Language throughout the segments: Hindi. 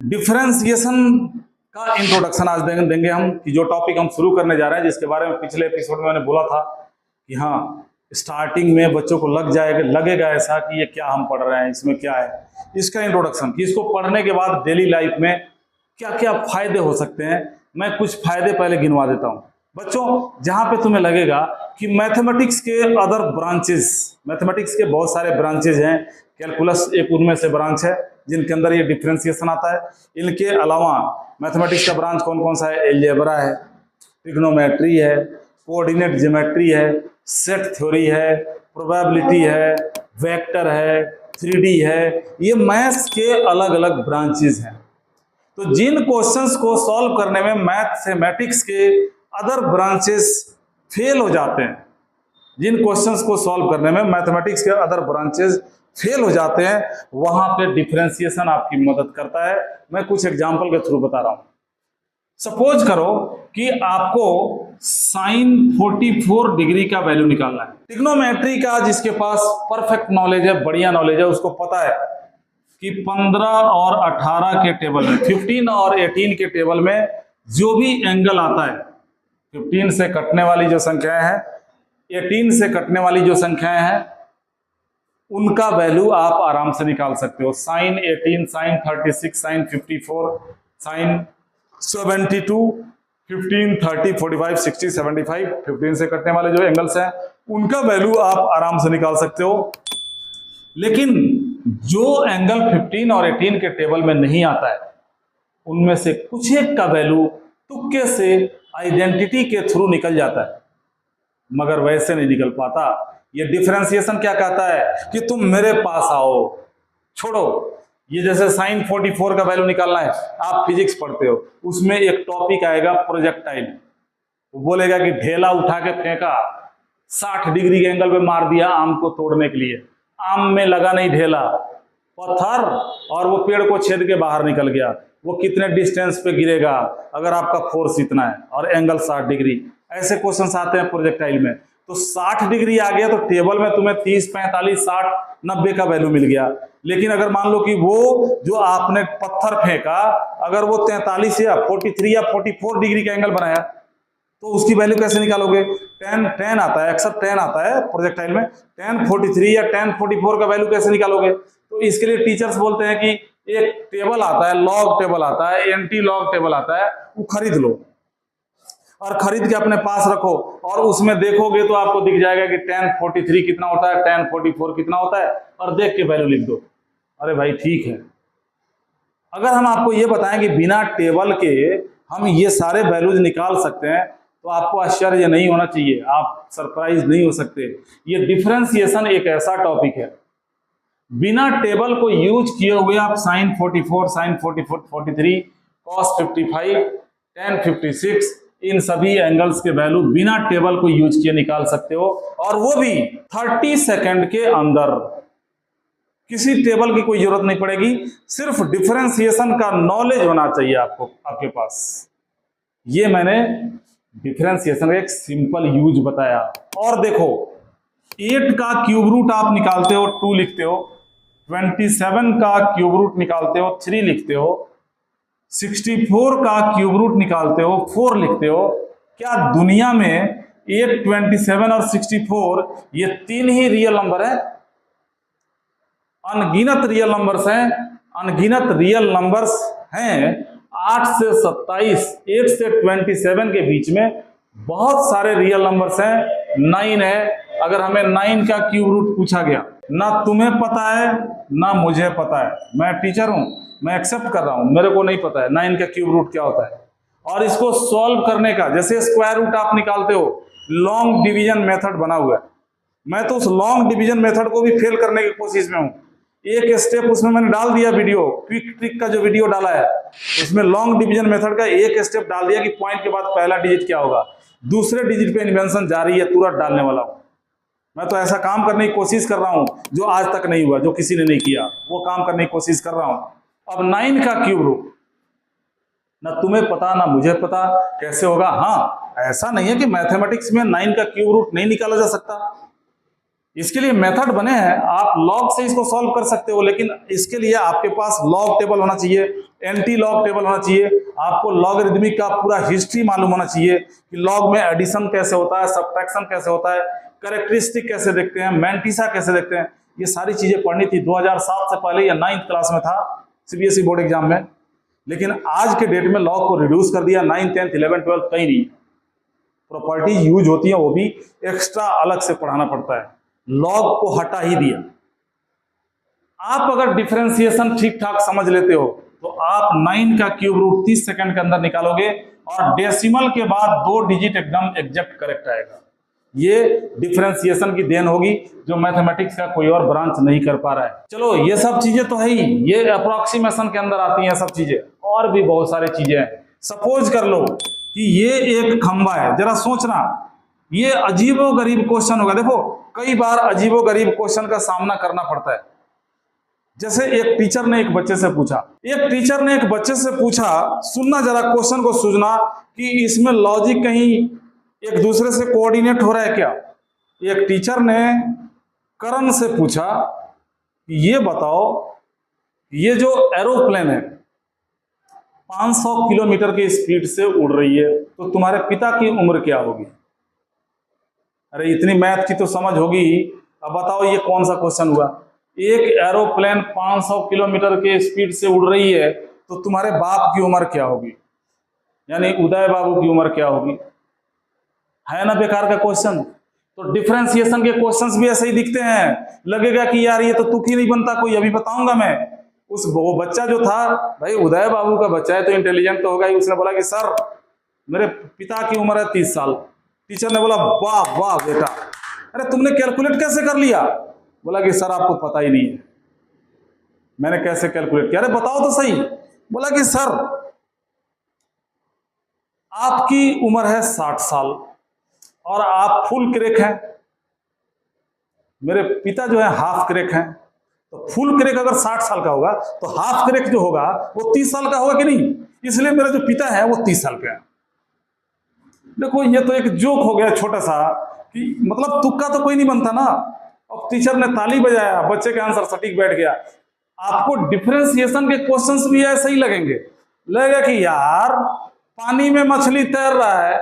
डिफरेंशिएशन का इंट्रोडक्शन आज देंगे हम, कि जो टॉपिक हम शुरू करने जा रहे हैं, जिसके बारे में पिछले एपिसोड में मैंने बोला था कि हाँ स्टार्टिंग में बच्चों को लगेगा ऐसा कि ये क्या हम पढ़ रहे हैं, इसमें क्या है। इसका इंट्रोडक्शन कि इसको पढ़ने के बाद डेली लाइफ में क्या क्या फायदे हो सकते हैं, मैं कुछ फायदे पहले गिनवा देता हूँ बच्चों। जहां पे तुम्हें लगेगा कि मैथमेटिक्स के अदर ब्रांचेस, मैथमेटिक्स के बहुत सारे ब्रांचेज हैं, कैलकुलस एक उनमें से ब्रांच है जिनके अंदर ये डिफरेंशिएशन आता है। इनके अलावा मैथमेटिक्स का ब्रांच कौन कौन सा है? एलजेब्रा है, ट्रिग्नोमेट्री है, कोऑर्डिनेट ज्योमेट्री है, सेट थ्योरी है, प्रोबेबिलिटी है, वेक्टर है, 3D है। ये मैथ्स के अलग अलग ब्रांचेज हैं। तो जिन क्वेश्चंस को सॉल्व करने में मैथमेटिक्स के अदर ब्रांचेस फेल हो जाते हैं, जिन क्वेश्चंस को सॉल्व करने में मैथमेटिक्स के अदर ब्रांचेस फेल हो जाते हैं, वहां पे डिफरेंशिएशन आपकी मदद करता है। मैं कुछ एग्जांपल के थ्रू बता रहा हूं। सपोज करो कि आपको साइन 44 डिग्री का वैल्यू निकालना है। ट्रिग्नोमेट्री का जिसके पास परफेक्ट नॉलेज है, बढ़िया नॉलेज है, उसको पता है कि 15 और 18 के टेबल में, 15 और 18 के टेबल में जो भी एंगल आता है, 15 से कटने वाली जो संख्याएं हैं, 18 से कटने वाली जो संख्याएं हैं, उनका वैल्यू आप आराम से निकाल सकते हो। साइन 18, साइन 36, साइन 54, साइन 72, 15, 30, 45, 60, 75, 15 से कटने वाले जो एंगल्स हैं, उनका वैल्यू आप आराम से निकाल सकते हो। लेकिन जो एंगल 15 और 18 के टेबल में नहीं आता है, उनमें से कुछ एक का वैल्यू तुक्के से आइडेंटिटी के थ्रू निकल जाता है, मगर वैसे नहीं निकल पाता। ये डिफरेंशिएशन क्या कहता है कि तुम मेरे पास आओ, छोड़ो। ये जैसे साइन 44 का वैल्यू निकालना है, आप फिजिक्स पढ़ते हो, उसमें एक टॉपिक आएगा प्रोजेक्टाइल। वो बोलेगा कि ढेला उठा के फेंका, 60 डिग्री के एंगल पे मार दिया आम को तोड़ने के लिए, आम में लगा नहीं ढेला, पत्थर, और वो पेड़ को छेद के बाहर निकल गया। वो कितने डिस्टेंस पे गिरेगा अगर आपका फोर्स इतना है और एंगल 60 डिग्री। ऐसे क्वेश्चंस आते हैं प्रोजेक्टाइल में। तो 60 डिग्री आ गया तो टेबल में तुम्हें 30, 45, 60, 90 का वैल्यू मिल गया। लेकिन अगर मान लो कि वो जो आपने पत्थर फेंका, अगर वो 43 या 43 या 44 डिग्री का एंगल बनाया, तो उसकी वैल्यू कैसे निकालोगे? tan आता है, अक्सर tan आता है प्रोजेक्टाइल में। tan 43 या tan 44 का वैल्यू कैसे निकालोगे? तो इसके लिए टीचर्स बोलते हैं कि एक टेबल आता है, लॉग टेबल आता है, एंटी लॉग टेबल आता है, वो खरीद लो और खरीद के अपने पास रखो, और उसमें देखोगे तो आपको दिख जाएगा कि tan 43 कितना होता है, tan 44 कितना होता है, और देख के वैल्यू लिख दो। अरे भाई ठीक है। अगर हम आपको ये बताएं कि बिना टेबल के हम ये सारे वैल्यूज निकाल सकते हैं, तो आपको आश्चर्य नहीं होना चाहिए, आप सरप्राइज नहीं हो सकते। ये डिफरेंशिएशन एक ऐसा टॉपिक है, बिना टेबल को यूज किए हुए आप साइन 44, साइन 43, कॉस 55, tan 56, इन सभी एंगल्स के वैल्यू बिना टेबल को यूज किए निकाल सकते हो, और वो भी 30 सेकंड के अंदर। किसी टेबल की कोई जरूरत नहीं पड़ेगी, सिर्फ डिफरेंशिएशन का नॉलेज होना चाहिए आपको, आपके पास। ये मैंने डिफरेंशिएशन का एक सिंपल यूज बताया। और देखो, 8 का क्यूब रूट आप निकालते हो 2 लिखते हो, 27 का क्यूब रूट निकालते हो 3 लिखते हो, 64 का क्यूब रूट निकालते हो 4 लिखते हो। क्या दुनिया में 8, 27 और 64 ये 3 ही रियल नंबर है? अनगिनत रियल नंबर्स हैं, अनगिनत रियल नंबर्स हैं। 8 से 27, 8 से 27 के बीच में बहुत सारे रियल नंबर्स हैं। 9 है, अगर हमें 9 का क्यूब रूट पूछा गया, ना तुम्हें पता है ना मुझे पता है, मैं टीचर हूं, मैं एक्सेप्ट कर रहा हूं, मेरे को नहीं पता है 9 का क्यूब रूट क्या होता है। और इसको सॉल्व करने का, जैसे स्क्वायर रूट आप निकालते हो, लॉन्ग डिवीजन मेथड बना हुआ है। मैं तो उस लॉन्ग डिवीजन मेथड को भी फेल करने की कोशिश में हूं। एक स्टेप उसमें मैंने डाल दिया, वीडियो क्विक ट्रिक का जो वीडियो डाला है, उसमें लॉन्ग डिवीजन मेथड का एक स्टेप डाल दिया कि पॉइंट के बाद पहला डिजिट क्या होगा। दूसरे डिजिट पे इन्वेंशन जारी है, तुरंत डालने वाला हूं। मैं तो ऐसा काम करने की कोशिश कर रहा हूं जो आज तक नहीं हुआ, जो किसी ने नहीं किया, वो काम करने की कोशिश कर रहा हूं। अब 9 का क्यूब रूट ना तुम्हें पता ना मुझे पता, कैसे होगा? हाँ, ऐसा नहीं है कि मैथमेटिक्स में 9 का क्यूब रूट नहीं निकाला जा सकता। इसके लिए मेथड बने हैं, आप लॉग से इसको सॉल्व कर सकते हो, लेकिन इसके लिए आपके पास लॉग टेबल होना चाहिए, एंटी लॉग टेबल होना चाहिए, आपको लॉगरिदमिक का पूरा हिस्ट्री मालूम होना चाहिए कि लॉग में एडिशन कैसे होता है, सब्ट्रैक्शन कैसे होता है, कैरेक्टरिस्टिक कैसे देखते हैं, मैंटिसा कैसे देखते हैं, ये सारी चीजें पढ़नी थी 2007 से पहले या 9th क्लास में था सीबीएसई बोर्ड एग्जाम में। लेकिन आज के डेट में लॉग को रिड्यूस कर दिया, 9th 10th 11th 12th कहीं नहीं, प्रॉपर्टी यूज होती है वो भी एक्स्ट्रा अलग से पढ़ाना पड़ता है, लॉग को हटा ही दिया। आप अगर डिफरेंशिएशन ठीक ठाक समझ लेते हो तो आप 9 का क्यूब रूट 30 सेकंड के अंदर निकालोगे और डेसिमल के बाद 2 डिजिट एकदम एग्जैक्ट करेक्ट आएगा। ये डिफरेंशिएशन की देन होगी जो मैथमेटिक्स का कोई और ब्रांच नहीं कर पा रहा है। चलो ये सब चीजें तो है ही, ये अप्रोक्सीमेशन के अंदर आती हैं सब चीजें, और भी बहुत सारी चीजें हैं। सपोज कर लो कि ये एक खंबा है, जरा सोचना, ये अजीबोगरीब क्वेश्चन होगा। देखो कई बार अजीबोगरीब क्वेश्चन का सामना करना पड़ता है। जैसे एक टीचर ने एक बच्चे से पूछा, सुनना जरा क्वेश्चन को, सुनना कि इसमें लॉजिक कहीं एक दूसरे से कोऑर्डिनेट हो रहा है क्या। एक टीचर ने करण से पूछा कि ये बताओ, ये जो एरोप्लेन है 500 किलोमीटर की स्पीड से उड़ रही है, तो तुम्हारे पिता की उम्र क्या होगी। अरे इतनी मैथ की तो समझ होगी, अब बताओ ये कौन सा क्वेश्चन हुआ। एक एरोप्लेन 500 किलोमीटर के स्पीड से उड़ रही है, तो तुम्हारे बाप की उम्र क्या होगी, यानी उदय बाबू की उम्र क्या होगी। है ना बेकार का क्वेश्चन। तो डिफरेंशिएशन के क्वेश्चंस भी ऐसे ही दिखते हैं, लगेगा कि यार ये तो तुक ही नहीं बनता कोई, अभी बताऊंगा मैं। वो बच्चा जो था, भाई उदय बाबू का बच्चा है तो इंटेलिजेंट तो होगा ही, उसने बोला कि सर मेरे पिता की उम्र है 30 साल। टीचर ने बोला वाह वाह बेटा, अरे तुमने कैलकुलेट कैसे कर लिया। बोला कि सर आपको पता ही नहीं है मैंने कैसे कैलकुलेट किया। अरे बताओ तो सही। बोला कि सर आपकी उम्र है 60 साल और आप फुल क्रैक हैं, मेरे पिता जो है हाफ क्रैक हैं। तो फुल क्रैक अगर 60 साल का होगा तो हाफ क्रैक जो होगा वो 30 साल का होगा कि नहीं, इसलिए मेरा जो पिता है वो 30 साल का है। देखो ये तो एक जोक हो गया छोटा सा, कि मतलब तुक्का तो कोई नहीं बनता ना। अब टीचर ने ताली बजाया, बच्चे का आंसर सटीक बैठ गया। आपको डिफरेंशिएशन के क्वेश्चंस भी ऐसे ही लगेगा कि यार पानी में मछली तैर रहा है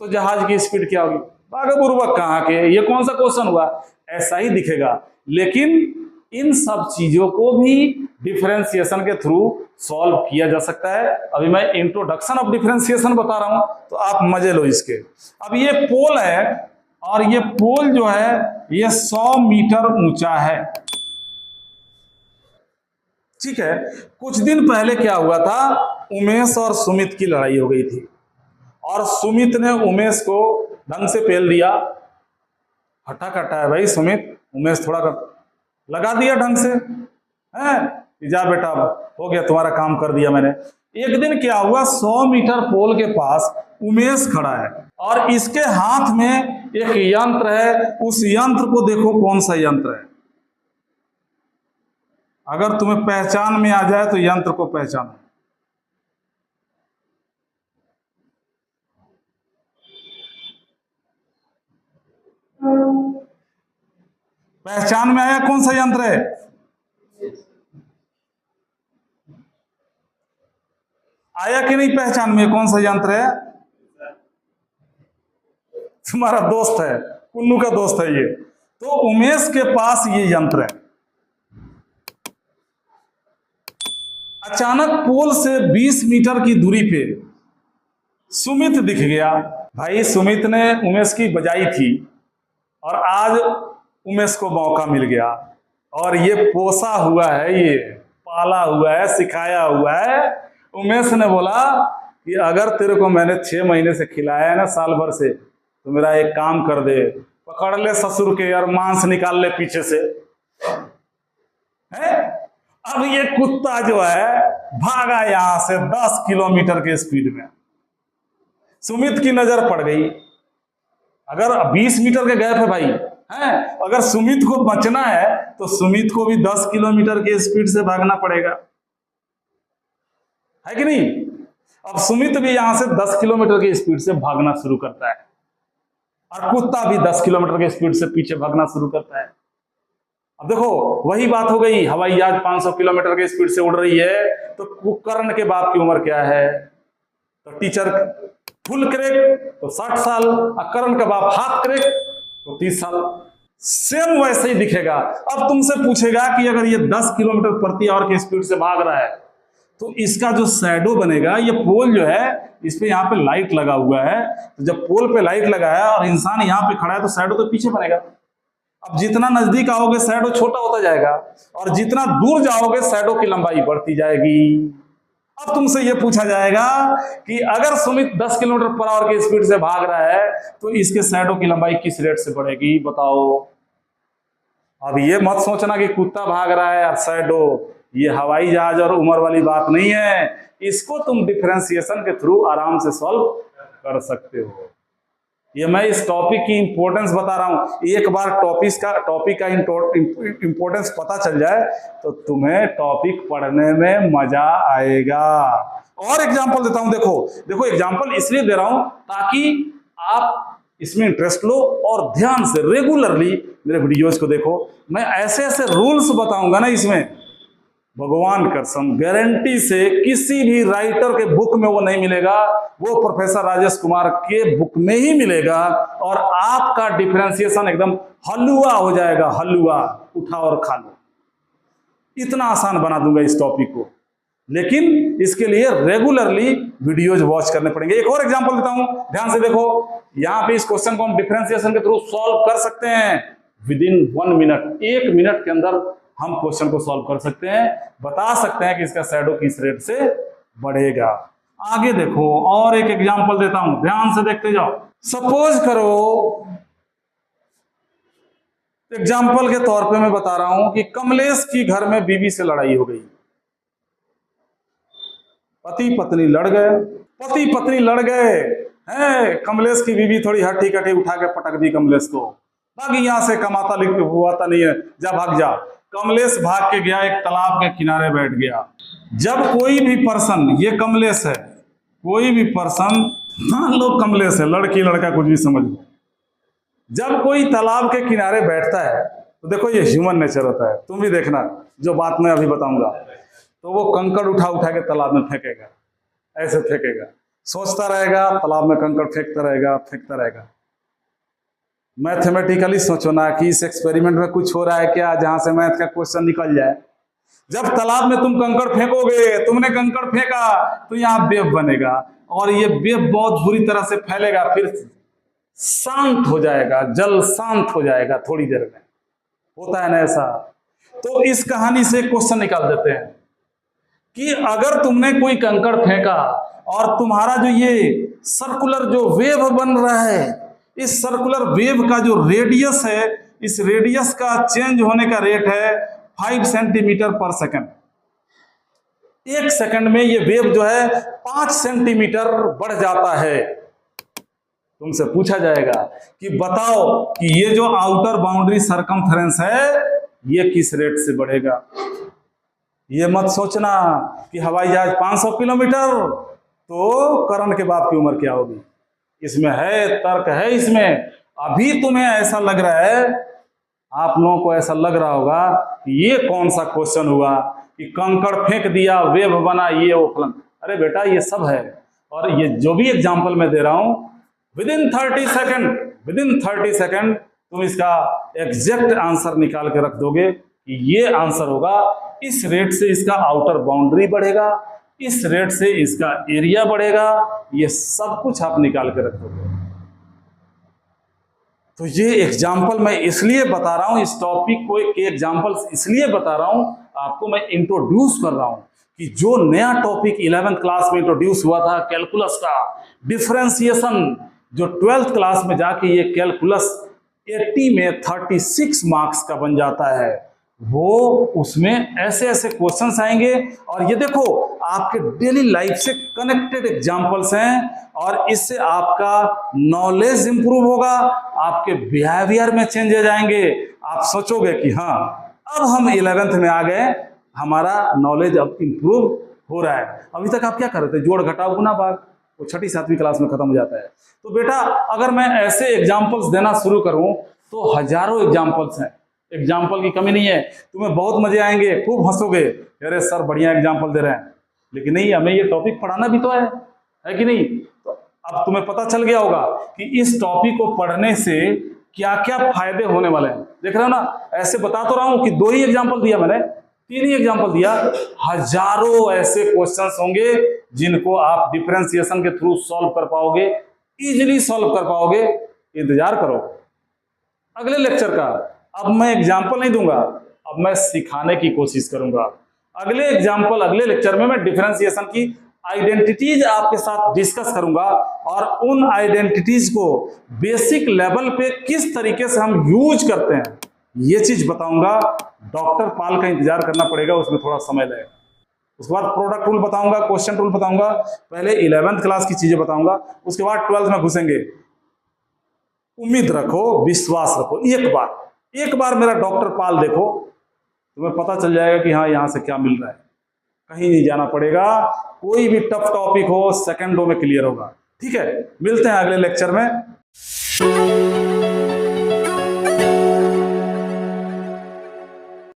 तो जहाज की स्पीड क्या होगी, बागा बुर्बक कहाँ के, ये कौन सा क्वेश्चन हुआ, ऐसा ही दिखेगा। लेकिन इन सब चीजों को भी डिफरेंशिएशन के थ्रू सॉल्व किया जा सकता है। अभी मैं इंट्रोडक्शन ऑफ डिफरेंशिएशन बता रहा हूं तो आप मजे लो इसके। अब ये पोल है और ये पोल जो है ये 100 मीटर ऊंचा है, ठीक है। कुछ दिन पहले क्या हुआ था, उमेश और सुमित की लड़ाई हो गई थी और सुमित ने उमेश को ढंग से पेल दिया। हट्टा कट्टा है भाई सुमित, उमेश थोड़ा लगा दिया ढंग से, है जा बेटा हो गया तुम्हारा काम कर दिया मैंने। एक दिन क्या हुआ, 100 मीटर पोल के पास उमेश खड़ा है और इसके हाथ में एक यंत्र है। उस यंत्र को देखो कौन सा यंत्र है, अगर तुम्हें पहचान में आ जाए तो यंत्र को पहचानो। पहचान में आया कौन सा यंत्र है, आया कि नहीं पहचान में कौन सा यंत्र है। तुम्हारा दोस्त है, कुन्नू का दोस्त है ये। तो उमेश के पास ये यंत्र है। अचानक पोल से 20 मीटर की दूरी पे सुमित दिख गया। भाई सुमित ने उमेश की बजाई थी और आज उमेश को मौका मिल गया और ये पोसा हुआ है, ये पाला हुआ है, सिखाया हुआ है। उमेश ने बोला कि अगर तेरे को मैंने 6 महीने से खिलाया है ना, साल भर से, तो मेरा एक काम कर दे, पकड़ ले ससुर के और मांस निकाल ले पीछे से, है। अब ये कुत्ता जो है भागा यहां से 10 किलोमीटर के स्पीड में। सुमित की नजर पड़ गई, अगर 20 मीटर के गैप है भाई, है, अगर सुमित को बचना है तो सुमित को भी 10 किलोमीटर के स्पीड से भागना पड़ेगा, है कि नहीं। अब सुमित भी यहां से 10 किलोमीटर की स्पीड से भागना शुरू करता है। और कुत्ता भी 10 किलोमीटर के स्पीड से पीछे भागना शुरू करता है। अब देखो वही बात हो गई, हवाई जहाज 500 किलोमीटर के स्पीड से उड़ रही है, तो कर्ण के बाप की उम्र क्या है? तो टीचर फुल क्रैक तो 60 साल, और कर्ण का बाप हाफ क्रैक तो 30 साल। सेम वैसे ही दिखेगा। अब तुमसे पूछेगा कि अगर ये 10 किलोमीटर प्रति आवर के स्पीड से भाग रहा है तो इसका जो शैडो बनेगा, ये पोल जो है इस पे यहाँ पे लाइट लगा हुआ है, तो जब पोल पे लाइट लगा है और इंसान यहाँ पे खड़ा है तो शैडो तो पीछे बनेगा। अब जितना नजदीक आओगे शैडो छोटा होता जाएगा, और जितना दूर जाओगे शैडो की लंबाई बढ़ती जाएगी। अब तुमसे यह पूछा जाएगा कि अगर सुमित 10 किलोमीटर पर आवर के स्पीड से भाग रहा है तो इसके शैडो की लंबाई किस रेट से बढ़ेगी, बताओ। अब ये मत सोचना कि कुत्ता भाग रहा है और शैडो, ये हवाई जहाज और उम्र वाली बात नहीं है। इसको तुम डिफरेंशिएशन के थ्रू आराम से सॉल्व कर सकते हो। ये मैं इस टॉपिक की इंपॉर्टेंस बता रहा हूं। एक बार टॉपिक का इंपॉर्टेंस पता चल जाए तो तुम्हें टॉपिक पढ़ने में मजा आएगा। और एग्जांपल देता हूं, देखो एग्जांपल इसलिए दे रहा हूं ताकि आप इसमें इंटरेस्ट लो और ध्यान से रेगुलरली मेरे वीडियोज को देखो। मैं ऐसे ऐसे रूल्स बताऊंगा ना इसमें, भगवान कसम गारंटी से किसी भी राइटर के बुक में वो नहीं मिलेगा, वो प्रोफेसर राजेश कुमार के बुक में ही मिलेगा। और आपका डिफरेंशिएशन एकदम हलुआ हो जाएगा, हलुआ उठा और खा लो। इतना आसान बना दूंगा इस टॉपिक को, लेकिन इसके लिए रेगुलरली वीडियोज वॉच करने पड़ेंगे। एक और एग्जांपल देता हूं, ध्यान से देखो। यहां पे इस क्वेश्चन को हम डिफरेंशिएशन के थ्रू सॉल्व कर सकते हैं विद इन 1 मिनट। 1 मिनट के अंदर हम क्वेश्चन को सॉल्व कर सकते हैं, बता सकते हैं कि इसका शैडो किस रेट से बढ़ेगा। आगे देखो और एक एग्जांपल देता हूं, ध्यान से देखते जाओ। सपोज करो, एग्जांपल के तौर पे मैं बता रहा हूं कि कमलेश की घर में बीवी से लड़ाई हो गई। पति पत्नी लड़ गए हैं। कमलेश की बीवी थोड़ी हट्टी कट्टी उठा के पटक दी कमलेश को, भाग यहां से, कमाता हुआ था नहीं है, जा भाग जा। कमलेश भाग के गया, एक तालाब के किनारे बैठ गया। जब कोई भी पर्सन, ये कमलेश है, कोई भी पर्सन, मान लो कमलेश है, लड़की लड़का कुछ भी समझ लो, जब कोई तालाब के किनारे बैठता है तो देखो ये ह्यूमन नेचर होता है, तुम भी देखना जो बात मैं अभी बताऊंगा। तो वो कंकड़ उठा के तालाब में फेंकेगा, ऐसे फेंकेगा, सोचता रहेगा, तालाब में कंकड़ फेंकता रहेगा। मैथमेटिकली सोचो ना कि इस एक्सपेरिमेंट में कुछ हो रहा है क्या जहां से मैथ का क्वेश्चन निकल जाए। जब तालाब में तुम कंकड़ फेंकोगे, तुमने कंकड़ फेंका तो यहाँ वेव बनेगा, और ये वेव बहुत बुरी तरह से फैलेगा, फिर शांत हो जाएगा, जल शांत हो जाएगा थोड़ी देर में, होता है ना ऐसा। तो इस कहानी से क्वेश्चन निकाल देते हैं कि अगर तुमने कोई कंकड़ फेंका और तुम्हारा जो ये सर्कुलर जो वेव बन रहा है, इस सर्कुलर वेव का जो रेडियस है, इस रेडियस का चेंज होने का रेट है 5 सेंटीमीटर पर सेकंड। 1 सेकंड में ये वेव जो है 5 सेंटीमीटर बढ़ जाता है। तुमसे पूछा जाएगा कि बताओ कि ये जो आउटर बाउंड्री सरकमफेरेंस है ये किस रेट से बढ़ेगा। ये मत सोचना कि हवाई जहाज 500 किलोमीटर तो कर्ण के बाप की उम्र क्या होगी। इसमें है तर्क है इसमें। अभी तुम्हें ऐसा लग रहा है, आप लोगों को ऐसा लग रहा होगा कि ये कौन सा क्वेश्चन हुआ कि कंकड़ फेंक दिया, वेव बना, ये वो फलन। अरे बेटा ये सब है, और ये जो भी एग्जांपल मैं दे रहा हूं विद इन 30 सेकंड तुम इसका एग्जैक्ट आंसर निकाल के रख दोगे कि ये आंसर होगा, इस रेट से इसका आउटर बाउंड्री बढ़ेगा, इस रेट से इसका एरिया बढ़ेगा, ये सब कुछ आप निकाल के रख दोगे। तो ये एग्जाम्पल मैं इसलिए बता रहा हूं, इस टॉपिक को एक एग्जाम्पल इसलिए बता रहा हूं, आपको मैं इंट्रोड्यूस कर रहा हूं कि जो नया टॉपिक 11th क्लास में इंट्रोड्यूस हुआ था कैलकुलस का डिफरेंशिएशन, जो 12th क्लास में जाके ये कैलकुलस 80 में 36 मार्क्स का बन जाता है, वो उसमें ऐसे ऐसे क्वेश्चंस आएंगे। और ये देखो आपके डेली लाइफ से कनेक्टेड एग्जांपल्स हैं, और इससे आपका नॉलेज इंप्रूव होगा, आपके बिहेवियर में चेंजेस आएंगे। आप सोचोगे कि हाँ अब हम 11th में आ गए, हमारा नॉलेज अब इंप्रूव हो रहा है। अभी तक आप क्या कर रहे थे, जोड़ घटाव गुना भाग, वो 6ठी 7वीं क्लास में खत्म हो जाता है। तो बेटा अगर मैं ऐसे एग्जाम्पल्स देना शुरू करूं तो हजारों एग्जाम्पल्स हैं, एग्जाम्पल की कमी नहीं है। तुम्हें बहुत मजे आएंगे, खूब हंसोगे, अरे सर बढ़िया एग्जाम्पल दे रहे हैं, लेकिन नहीं, हमें ये टॉपिक पढ़ाना भी तो है कि नहीं। तो अब तुम्हें पता चल गया होगा कि इस टॉपिक को पढ़ने से क्या क्या फायदे होने वाले हैं। देख रहे हो ना, ऐसे बता तो रहा हूं कि 2 ही एग्जाम्पल दिया मैंने, 3 ही एग्जाम्पल दिया, हजारों ऐसे क्वेश्चंस होंगे जिनको आप डिफरेंशिएशन के थ्रू सॉल्व कर पाओगे, इजीली सॉल्व कर पाओगे। इंतजार करो अगले लेक्चर का। अब मैं एग्जाम्पल नहीं दूंगा, अब मैं सिखाने की कोशिश करूंगा। अगले एग्जाम्पल, अगले लेक्चर में मैं डिफरेंशिएशन की आइडेंटिटीज आपके साथ डिस्कस करूंगा और उन आइडेंटिटीज को बेसिक लेवल पे किस तरीके से हम यूज करते हैं ये चीज बताऊंगा। डॉक्टर पाल का इंतजार करना पड़ेगा, उसमें थोड़ा समय लगेगा। उसके बाद प्रोडक्ट रूल बताऊंगा, क्वेश्चन रूल बताऊंगा, पहले 11th क्लास की चीजें बताऊंगा, उसके बाद 12th में घुसेंगे। उम्मीद रखो, विश्वास रखो, एक बार मेरा डॉक्टर पाल देखो, तुम्हें पता चल जाएगा कि हाँ यहां से क्या मिल रहा है। कहीं नहीं जाना पड़ेगा, कोई भी टफ टॉपिक हो सेकंडों में क्लियर होगा। ठीक है, मिलते हैं अगले लेक्चर में।